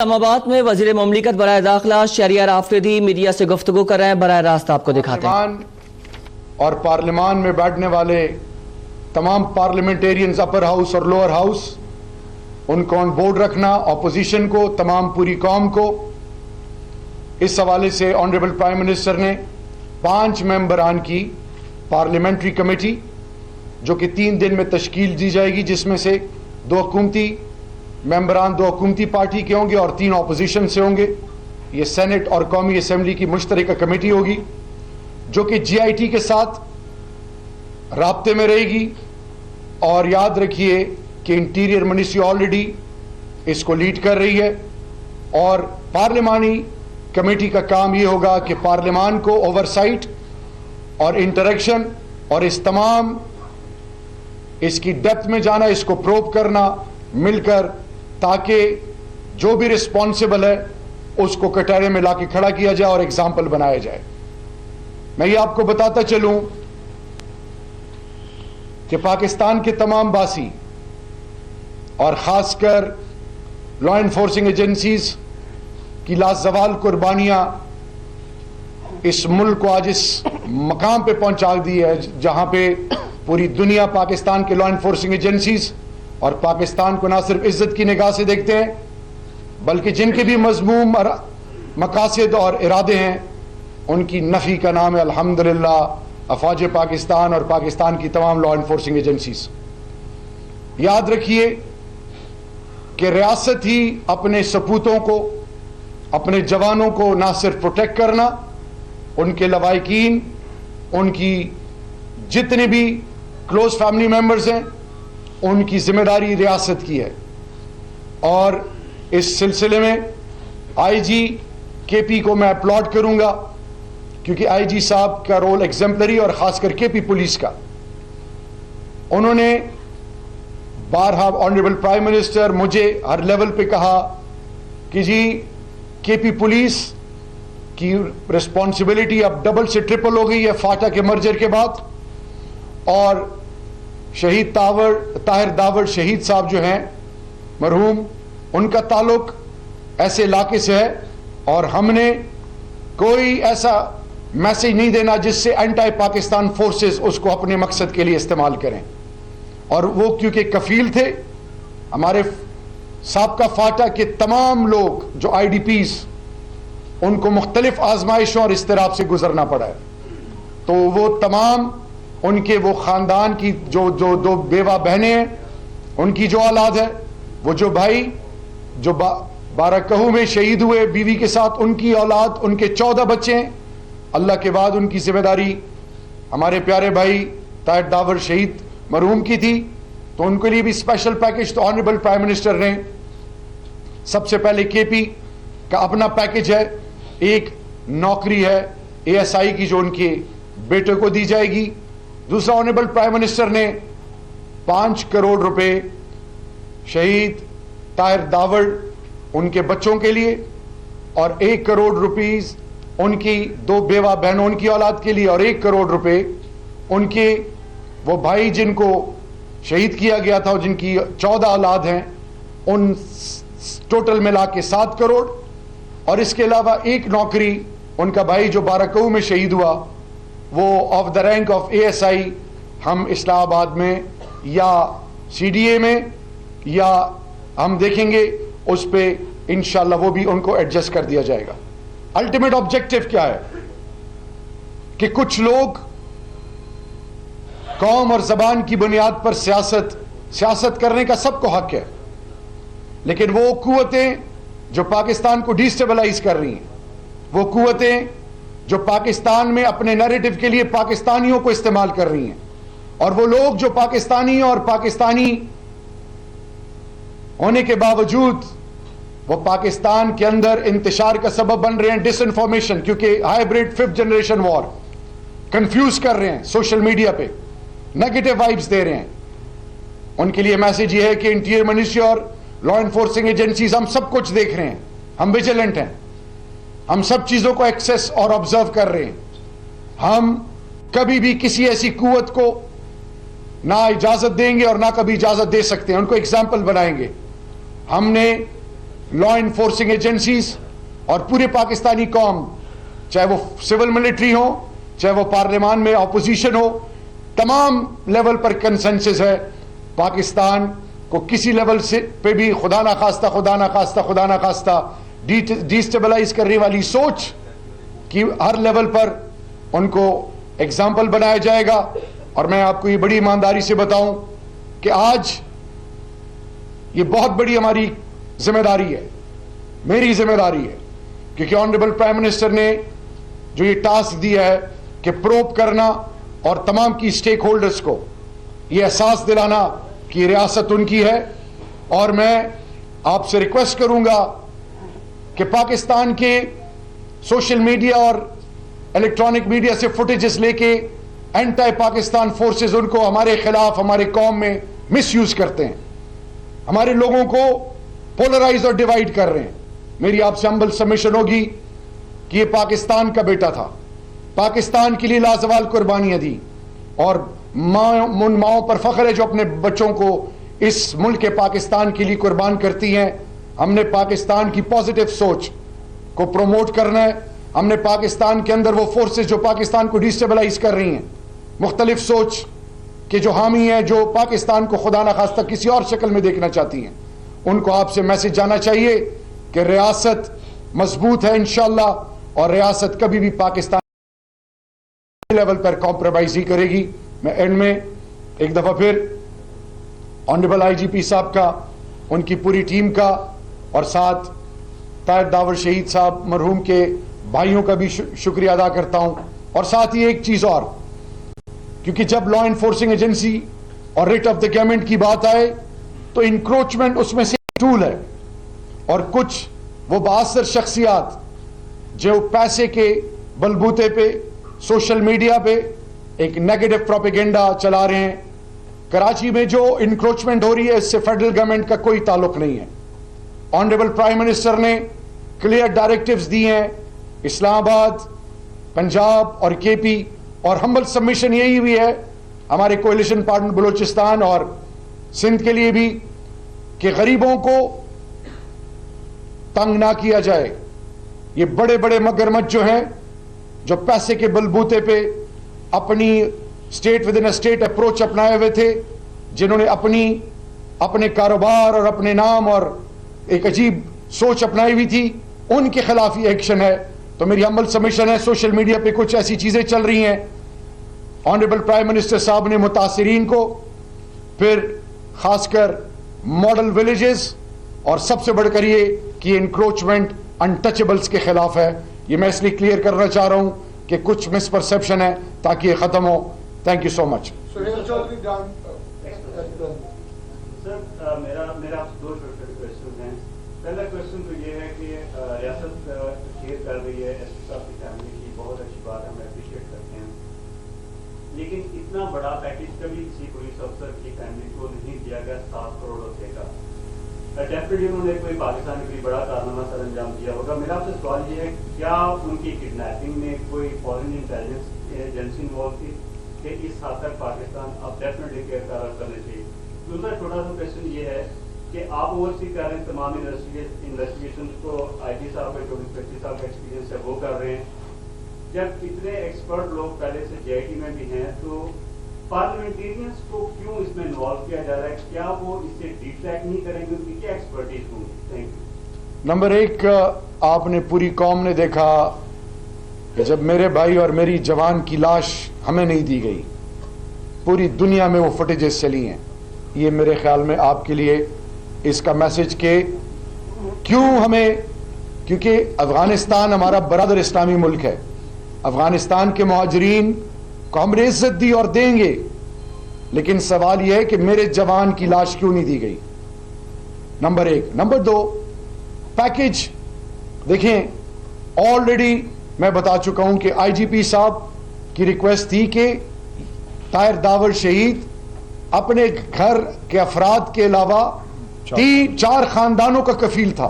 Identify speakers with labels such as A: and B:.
A: اسلام آباد میں وزیر مملکت برائے داخلہ شہریار آفریدی میڈیا سے گفتگو کر رہے ہیں، براہ راست آپ کو دکھاتے ہیں۔
B: اور پارلیمان میں بیٹھنے والے تمام پارلیمنٹیرینز اپر ہاؤس اور لوور ہاؤس، ان کو آن بورڈ رکھنا، اپوزیشن کو، تمام پوری قوم کو۔ اس حوالے سے آنریبل پرائم منسٹر نے 5 ممبران کی پارلیمنٹری کمیٹی جو کہ 3 دن میں تشکیل دی جائے گی، جس میں سے 2 حکومتی ممبران 2 حکومتی پارٹی کے ہوں گے اور 3 اپوزیشن سے ہوں گے۔ یہ سینٹ اور قومی اسمبلی کی مشترکہ کمیٹی ہوگی جو کہ جی آئی ٹی کے ساتھ رابطے میں رہے گی۔ اور یاد رکھیے کہ انٹیریئر منسٹری آلریڈی اس کو لیڈ کر رہی ہے، اور پارلیمانی کمیٹی کا کام یہ ہوگا کہ پارلیمان کو اوورسائٹ اور انٹریکشن اور اس تمام اس کی ڈیپتھ میں جانا، اس کو پروب کرنا مل کر، تاکہ جو بھی رسپانسبل ہے اس کو کٹہرے میں لا کے کھڑا کیا جائے اور ایگزامپل بنایا جائے۔ میں یہ آپ کو بتاتا چلوں کہ پاکستان کے تمام باسی اور خاص کر لا انفورسنگ ایجنسیز کی لازوال قربانیاں اس ملک کو آج اس مقام پہ پہنچا دی ہے جہاں پہ پوری دنیا پاکستان کے لا انفورسنگ ایجنسیز اور پاکستان کو نہ صرف عزت کی نگاہ سے دیکھتے ہیں بلکہ جن کے بھی مذموم مقاصد اور ارادے ہیں ان کی نفی کا نام ہے الحمدللہ افواج پاکستان اور پاکستان کی تمام لا انفورسنگ ایجنسیز۔ یاد رکھیے کہ ریاست ہی اپنے سپوتوں کو، اپنے جوانوں کو نہ صرف پروٹیکٹ کرنا، ان کے لواحقین، ان کی جتنے بھی کلوز فیملی ممبرز ہیں، ان کی ذمہ داری ریاست کی ہے۔ اور اس سلسلے میں آئی جی کے پی کو میں اپلاڈ کروں گا، کیونکہ آئی جی صاحب کا رول ایگزمپلری، اور خاص کر کے پی پولیس کا۔ انہوں نے بارہا آنریبل پرائم منسٹر مجھے ہر لیول پہ کہا کہ جی کے پی پولیس کی رسپانسبلٹی اب ڈبل سے ٹرپل ہو گئی ہے فاٹا کے مرجر کے بعد، اور شہید طاہر داور شہید صاحب جو ہیں مرحوم، ان کا تعلق ایسے علاقے سے ہے، اور ہم نے کوئی ایسا میسج نہیں دینا جس سے اینٹائی پاکستان فورسز اس کو اپنے مقصد کے لیے استعمال کریں۔ اور وہ کیونکہ کفیل تھے، ہمارے سابقہ فاٹا کے تمام لوگ جو آئی ڈی پیز، ان کو مختلف آزمائشوں اور اضطراب سے گزرنا پڑا ہے، تو وہ تمام ان کے وہ خاندان کی جو 2 بیوہ بہنیں ہیں، ان کی جو اولاد ہے، وہ جو بھائی جو بارہ میں شہید ہوئے بیوی کے ساتھ، ان کی اولاد، ان کے 14 بچے ہیں۔ اللہ کے بعد ان کی ذمہ داری ہمارے پیارے بھائی طاہر داور شہید مرحوم کی تھی، تو ان کے لیے بھی اسپیشل پیکج تو آنریبل پرائم منسٹر نے سب سے پہلے کے پی کا اپنا پیکج ہے، ایک نوکری ہے اے ایس آئی کی جو ان کے بیٹے کو دی جائے گی۔ دوسرا آنریبل پرائم منسٹر نے 5 کروڑ روپے شہید طاہر داور ان کے بچوں کے لیے، اور 1 کروڑ روپیز ان کی 2 بیوہ بہنوں ان کی اولاد کے لیے، اور 1 کروڑ روپے ان کے وہ بھائی جن کو شہید کیا گیا تھا اور جن کی 14 اولاد ہیں، ان ٹوٹل ملا کے 7 کروڑ۔ اور اس کے علاوہ 1 نوکری ان کا بھائی جو بارہ میں شہید ہوا، وہ of the rank of A S I, ہم اسلام آباد میں یا سی ڈی اے میں یا ہم دیکھیں گے اس پہ انشاءاللہ وہ بھی ان کو ایڈجسٹ کر دیا جائے گا۔ الٹیمیٹ آبجیکٹو کیا ہے کہ کچھ لوگ قوم اور زبان کی بنیاد پر سیاست کرنے کا سب کو حق ہے، لیکن وہ قوتیں جو پاکستان کو ڈیسٹیبلائز کر رہی ہیں، وہ قوتیں جو پاکستان میں اپنے نیریٹو کے لیے پاکستانیوں کو استعمال کر رہی ہیں، اور وہ لوگ جو پاکستانی اور پاکستانی ہونے کے باوجود وہ پاکستان کے اندر انتشار کا سبب بن رہے ہیں، ڈس انفارمیشن، کیونکہ ہائیبریڈ 5th جنریشن وار، کنفیوز کر رہے ہیں سوشل میڈیا پہ، نیگیٹو وائبز دے رہے ہیں۔ ان کے لیے میسج یہ ہے کہ انٹیریئر منسٹری اور لا انفورسنگ ایجنسیز ہم سب کچھ دیکھ رہے ہیں، ہم ویجیلنٹ ہیں، ہم سب چیزوں کو ایکسیس اور آبزرو کر رہے ہیں۔ ہم کبھی بھی کسی ایسی قوت کو نہ اجازت دیں گے اور نہ کبھی اجازت دے سکتے ہیں، ان کو ایگزامپل بنائیں گے۔ ہم نے लॉ इन्फोर्सिंग एजेंसीज और पूरे पाकिस्तानी कौम, चाहे वो सिविल मिलिट्री हो, चाहे वो पार्लियामान में अपोजिशन हो, तमाम लेवल पर कंसेंसस है पाकिस्तान को किसी लेवल से पे भी खुदा ना खास्ता डिस्टेबलाइज करने वाली सोच कि हर लेवल पर उनको एग्जाम्पल बनाया जाएगा। और मैं आपको ये बड़ी ईमानदारी से बताऊं कि आज ये बहुत बड़ी हमारी जिम्मेदारी है, मेरी जिम्मेदारी है, क्योंकि ऑनरेबल प्राइम मिनिस्टर ने जो ये टास्क दिया है कि प्रोब करना और तमाम की स्टेक होल्डर्स को ये एहसास दिलाना कि रियासत उनकी है। और मैं आपसे रिक्वेस्ट करूंगा कि पाकिस्तान के सोशल मीडिया और इलेक्ट्रॉनिक मीडिया से फुटेजेस लेके एंटी पाकिस्तान फोर्सेस उनको हमारे खिलाफ, हमारे कौम में मिस यूज करते हैं, हमारे लोगों को पोलराइज और डिवाइड कर रहे हैं। मेरी आपसे हम्बल सबमिशन होगी कि ये पाकिस्तान का बेटा था, पाकिस्तान के लिए लाजवाल कुर्बानियां दी, और उन माओं पर फख्र है जो अपने बच्चों को इस मुल्क के पाकिस्तान के लिए कुर्बान करती हैं। हमने पाकिस्तान की पॉजिटिव सोच को प्रमोट करना है। हमने पाकिस्तान के अंदर वो फोर्सेस जो पाकिस्तान को डिस्टेबलाइज कर रही हैं, मुख्तलिफ सोच के जो हामी हैं, जो पाकिस्तान को खुदा न खास्ता किसी और शक्ल में देखना चाहती हैं, उनको आपसे मैसेज जाना चाहिए कि रियासत मजबूत है इंशाअल्लाह, और रियासत कभी भी पाकिस्तान लेवल पर कॉम्प्रोमाइज ही करेगी। मैं एंड में एक दफा फिर ऑनरेबल आईजीपी साहब का, उनकी पूरी टीम का, और साथ ताहिर दावर शहीद साहब मरहूम के भाइयों का भी शुक्रिया अदा करता हूं। और साथ ही एक चीज और, क्योंकि जब लॉ इन्फोर्सिंग एजेंसी और रिट ऑफ द गवर्नमेंट की बात आए तो इंक्रोचमेंट उसमें से टूल है, और कुछ वो बासर शख्सियात जो पैसे के बलबूते पे सोशल मीडिया पे एक नेगेटिव प्रोपेगेंडा चला रहे हैं। कराची में जो इंक्रोचमेंट हो रही है इससे फेडरल गवर्नमेंट का कोई ताल्लुक नहीं है। ऑनरेबल प्राइम मिनिस्टर ने क्लियर डायरेक्टिव्स दी हैं इस्लामाबाद, पंजाब और केपी, और हम्बल सबमिशन यही भी है हमारे कोalition पार्टनर बलूचिस्तान और सिंध के लिए भी कि गरीबों को तंग ना किया जाए। ये बड़े बड़े मगरमच्छ जो हैं, जो पैसे के बलबूते पे अपनी state with in a state approach अपनाए हुए थे, जिन्होंने अपने कारोबार और अपने नाम और एक अजीब सोच अपनाई हुई थी, उनके खिलाफ ही एक्शन है। तो मेरी हम्बल सबमिशन है, सोशल मीडिया पे कुछ ऐसी चीजें चल रही हैं, ऑनरेबल प्राइम मिनिस्टर साहब ने मुतासिरीन को, फिर खासकर मॉडल विलेजेस, और सबसे बढ़कर ये कि इंक्रोचमेंट अनटचेबल्स के खिलाफ है। ये मैं इसलिए क्लियर करना चाह रहा हूं कि कुछ मिसपरसेप्शन है, ताकि ये खत्म हो। Thank you so much.
C: Sir मेरा आपसे दो छोटे छोटे क्वेश्चन हैं। पहला क्वेश्चन तो ये है कि रियासत शेयर कर रही है एसपी साहब की फैमिली की, बहुत अच्छी बात है, हम अप्रिशिएट करते हैं, लेकिन इतना बड़ा पैकेज कभी किसी पुलिस अफसर की फैमिली को नहीं दिया गया 7 करोड़ रुपए का। डेफिनेटली उन्होंने कोई पाकिस्तान के लिए बड़ा कारनामा सर अंजाम दिया होगा। मेरा आपसे सवाल ये है, क्या उनकी किडनैपिंग में कोई फॉरेन इंटेलिजेंस एजेंसी इन्वॉल्व थी कि इस हद तक पाकिस्तान अब डेफिनेटली गिरफ्तार करने चाहिए? दूसरा छोटा सा क्वेश्चन ये है कि आप ओवरसी कर रहे हैं तमाम इन्वेस्टिगेशन को, आईजी साहब का 24-25 साल का एक्सपीरियंस है वो कर रहे हैं। जब इतने एक्सपर्ट लोग पहले से जेआईटी में भी हैं, तो पार्लियामेंटेरियंस को क्यों इसमें इन्वॉल्व किया जा रहा है? क्या वो इससे डिट्रैक्ट नहीं करेंगे? उनकी क्या एक्सपर्टीज होंगी? Thank you.
B: नंबर एक, आपने पूरी कौम ने देखा कि जब मेरे भाई और मेरी जवान की लाश हमें नहीं दी गई, पूरी दुनिया में वो फुटेजेस चली हैं। ये मेरे ख्याल में आपके लिए इसका मैसेज के क्यों हमें, क्योंकि अफगानिस्तान हमारा बरादर इस्लामी मुल्क है, अफगानिस्तान के मुहाजिरीन को हमने इज्जत दी और देंगे, लेकिन सवाल यह है कि मेरे जवान की लाश क्यों नहीं दी गई? नंबर एक। नंबर दो, पैकेज देखें, ऑलरेडी मैं बता चुका हूं कि आईजीपी साहब की रिक्वेस्ट थी कि ताहिर दावर शहीद अपने घर के अफराद के अलावा 3-4 खानदानों का कफील था।